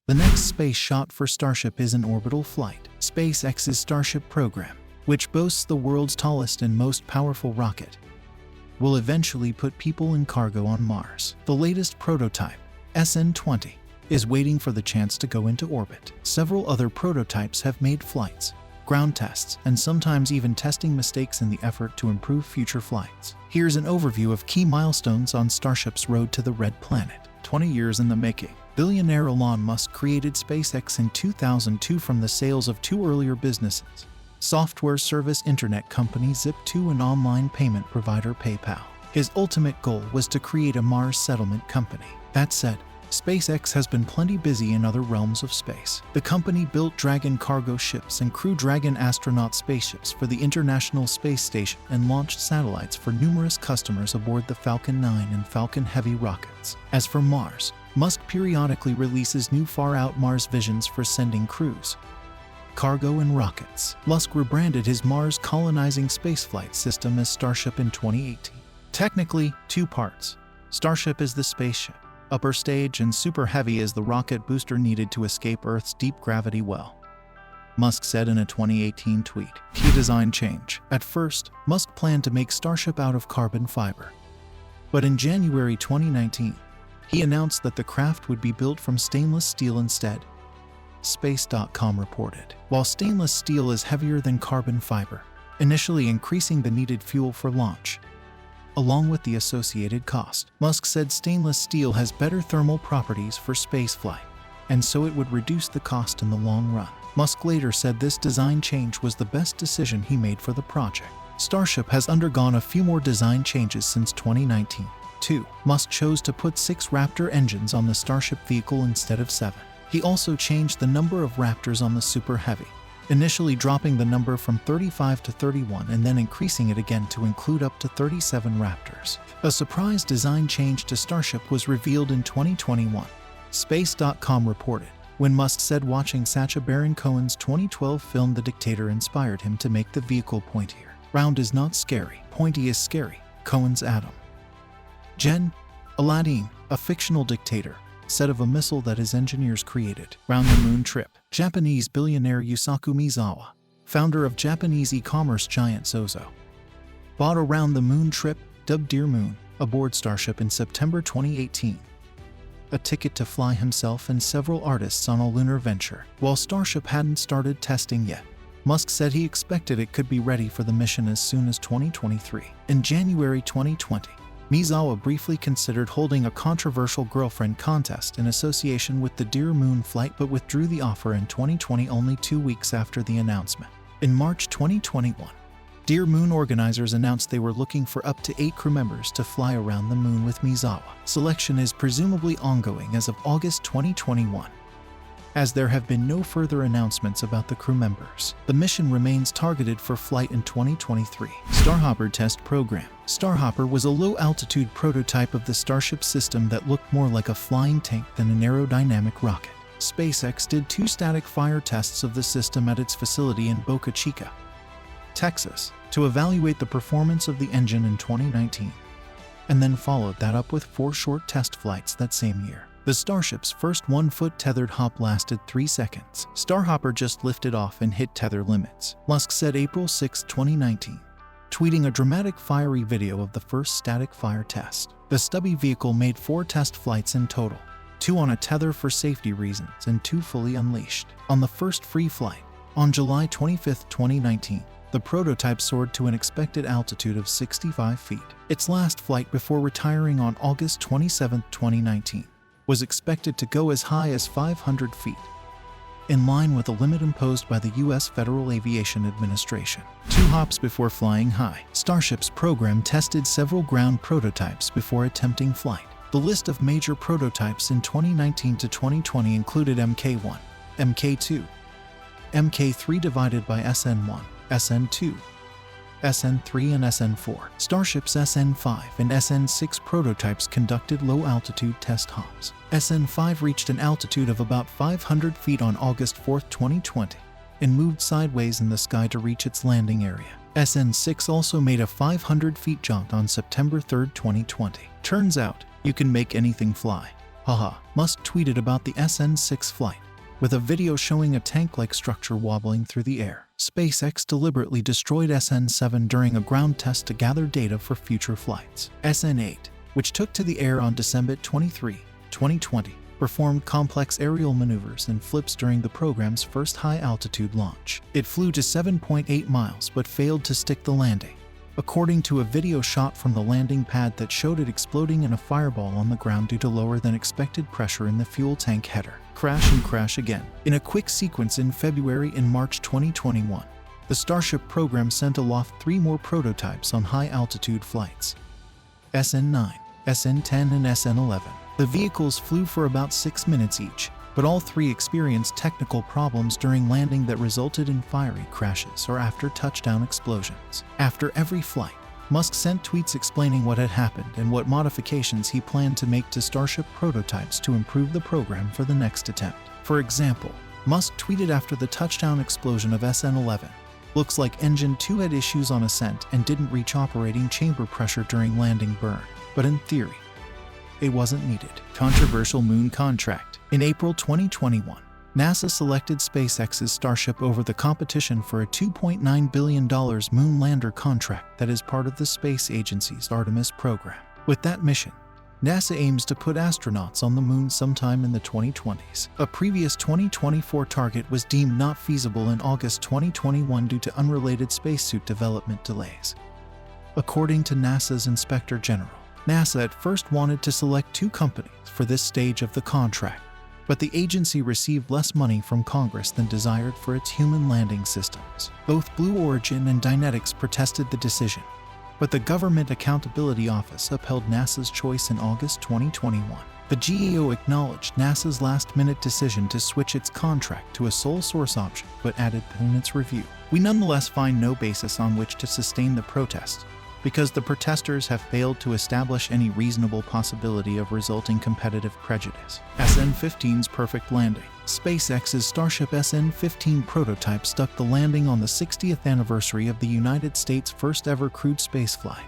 The next space shot for Starship is an orbital flight. SpaceX's Starship program, which boasts the world's tallest and most powerful rocket, will eventually put people and cargo on Mars. The latest prototype, SN20, is waiting for the chance to go into orbit. Several other prototypes have made flights, ground tests, and sometimes even testing mistakes in the effort to improve future flights. Here's an overview of key milestones on Starship's road to the Red Planet. 20 years in the making. Billionaire Elon Musk created SpaceX in 2002 from the sales of two earlier businesses: software service internet company Zip2 and online payment provider PayPal. His ultimate goal was to create a Mars settlement company. That said, SpaceX has been plenty busy in other realms of space. The company built Dragon cargo ships and Crew Dragon astronaut spaceships for the International Space Station and launched satellites for numerous customers aboard the Falcon 9 and Falcon Heavy rockets. As for Mars, Musk periodically releases new far-out Mars visions for sending crews, cargo, and rockets. Musk rebranded his Mars colonizing spaceflight system as Starship in 2018. Technically, two parts. Starship is the spaceship upper stage and Super Heavy is the rocket booster needed to escape Earth's deep gravity well, Musk said in a 2018 tweet. Key design change. At first, Musk planned to make Starship out of carbon fiber. But in January 2019, he announced that the craft would be built from stainless steel instead, Space.com reported. While stainless steel is heavier than carbon fiber, initially increasing the needed fuel for launch, along with the associated cost, Musk said stainless steel has better thermal properties for spaceflight, and so it would reduce the cost in the long run. Musk later said this design change was the best decision he made for the project. Starship has undergone a few more design changes since 2019. 2. Musk chose to put 6 Raptor engines on the Starship vehicle instead of 7. He also changed the number of Raptors on the Super Heavy, initially dropping the number from 35 to 31 and then increasing it again to include up to 37 Raptors. A surprise design change to Starship was revealed in 2021. Space.com reported, when Musk said watching Sacha Baron Cohen's 2012 film The Dictator inspired him to make the vehicle pointier. Round is not scary, pointy is scary, Cohen's Adam. Gen. Aladdin, a fictional dictator, said of a missile that his engineers created. Round the moon trip. Japanese billionaire Yusaku Miyazawa, founder of Japanese e-commerce giant Zozo, bought a round-the-moon trip, dubbed Dear Moon, aboard Starship in September 2018. A ticket to fly himself and several artists on a lunar venture. While Starship hadn't started testing yet, Musk said he expected it could be ready for the mission as soon as 2023. In January 2020, Miyazawa briefly considered holding a controversial girlfriend contest in association with the Dear Moon flight but withdrew the offer in 2020, only 2 weeks after the announcement. In March 2021, Dear Moon organizers announced they were looking for up to 8 crew members to fly around the moon with Miyazawa. Selection is presumably ongoing as of August 2021. As there have been no further announcements about the crew members, the mission remains targeted for flight in 2023. Starhopper test program. Starhopper was a low-altitude prototype of the Starship system that looked more like a flying tank than an aerodynamic rocket. SpaceX did 2 static fire tests of the system at its facility in Boca Chica, Texas, to evaluate the performance of the engine in 2019, and then followed that up with 4 short test flights that same year. The Starship's first 1-foot tethered hop lasted 3 seconds. Starhopper just lifted off and hit tether limits, Musk said April 6, 2019, tweeting a dramatic fiery video of the first static fire test. The stubby vehicle made 4 test flights in total, 2 on a tether for safety reasons and 2 fully unleashed. On the first free flight, on July 25, 2019, the prototype soared to an expected altitude of 65 feet. Its last flight before retiring on August 27, 2019, was expected to go as high as 500 feet, in line with a limit imposed by the U.S. Federal Aviation Administration. 2 hops before flying high. Starship's program tested several ground prototypes before attempting flight. The list of major prototypes in 2019 to 2020 included Mk1, Mk2, Mk3 divided by SN1, SN2, SN3 and SN4. Starship's SN5 and SN6 prototypes conducted low-altitude test hops. SN5 reached an altitude of about 500 feet on August 4, 2020, and moved sideways in the sky to reach its landing area. SN6 also made a 500 feet jaunt on September 3, 2020. Turns out, you can make anything fly. Haha, Musk tweeted about the SN6 flight, with a video showing a tank-like structure wobbling through the air. SpaceX deliberately destroyed SN7 during a ground test to gather data for future flights. SN8, which took to the air on December 23, 2020, performed complex aerial maneuvers and flips during the program's first high-altitude launch. It flew to 7.8 miles but failed to stick the landing, according to a video shot from the landing pad that showed it exploding in a fireball on the ground due to lower than expected pressure in the fuel tank header. Crash and crash again. In a quick sequence in February and March 2021, the Starship program sent aloft 3 more prototypes on high-altitude flights: SN9, SN10, and SN11. The vehicles flew for about 6 minutes each, but all 3 experienced technical problems during landing that resulted in fiery crashes or after touchdown explosions. After every flight, Musk sent tweets explaining what had happened and what modifications he planned to make to Starship prototypes to improve the program for the next attempt. For example, Musk tweeted after the touchdown explosion of SN11, "Looks like engine 2 had issues on ascent and didn't reach operating chamber pressure during landing burn, but in theory, it wasn't needed." Controversial moon contract. In April 2021, NASA selected SpaceX's Starship over the competition for a $2.9 billion moon lander contract that is part of the space agency's Artemis program. With that mission, NASA aims to put astronauts on the moon sometime in the 2020s. A previous 2024 target was deemed not feasible in August 2021 due to unrelated spacesuit development delays. According to NASA's Inspector General, NASA at first wanted to select 2 companies for this stage of the contract, but the agency received less money from Congress than desired for its human landing systems. Both Blue Origin and Dynetics protested the decision, but the Government Accountability Office upheld NASA's choice in August 2021. The GAO acknowledged NASA's last-minute decision to switch its contract to a sole source option, but added in its review, "We nonetheless find no basis on which to sustain the protest, because the protesters have failed to establish any reasonable possibility of resulting competitive prejudice." SN15's perfect landing. SpaceX's Starship SN15 prototype stuck the landing on the 60th anniversary of the United States' first ever crewed spaceflight,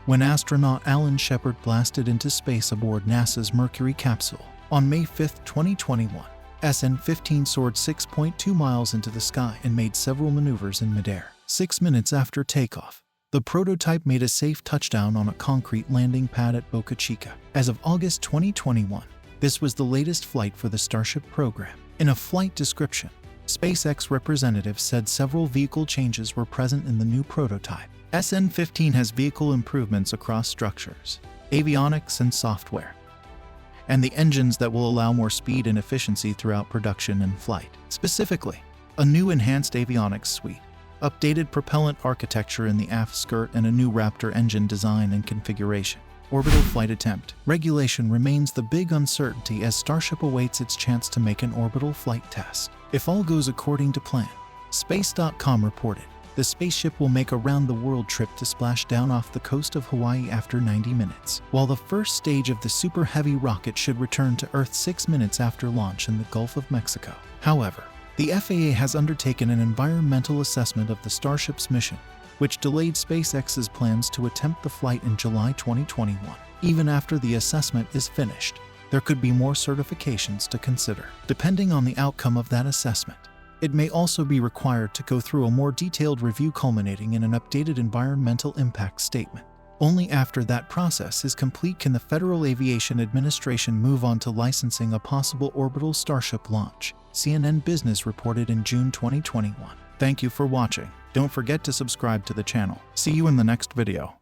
when astronaut Alan Shepard blasted into space aboard NASA's Mercury capsule. On May 5, 2021, SN15 soared 6.2 miles into the sky and made several maneuvers in midair. 6 minutes after takeoff, the prototype made a safe touchdown on a concrete landing pad at Boca Chica. As of August 2021, this was the latest flight for the Starship program. In a flight description, SpaceX representatives said several vehicle changes were present in the new prototype. SN15 has vehicle improvements across structures, avionics, and software, and the engines that will allow more speed and efficiency throughout production and flight. Specifically, a new enhanced avionics suite, updated propellant architecture in the aft skirt, and a new Raptor engine design and configuration. Orbital flight attempt. Regulation remains the big uncertainty as Starship awaits its chance to make an orbital flight test. If all goes according to plan, Space.com reported, the spaceship will make a round-the-world trip to splash down off the coast of Hawaii after 90 minutes, while the first stage of the Super Heavy rocket should return to Earth 6 minutes after launch in the Gulf of Mexico. However, the FAA has undertaken an environmental assessment of the Starship's mission, which delayed SpaceX's plans to attempt the flight in July 2021. Even after the assessment is finished, there could be more certifications to consider. Depending on the outcome of that assessment, it may also be required to go through a more detailed review culminating in an updated environmental impact statement. Only after that process is complete can the Federal Aviation Administration move on to licensing a possible orbital Starship launch, CNN Business reported in June 2021. Thank you for watching. Don't forget to subscribe to the channel. See you in the next video.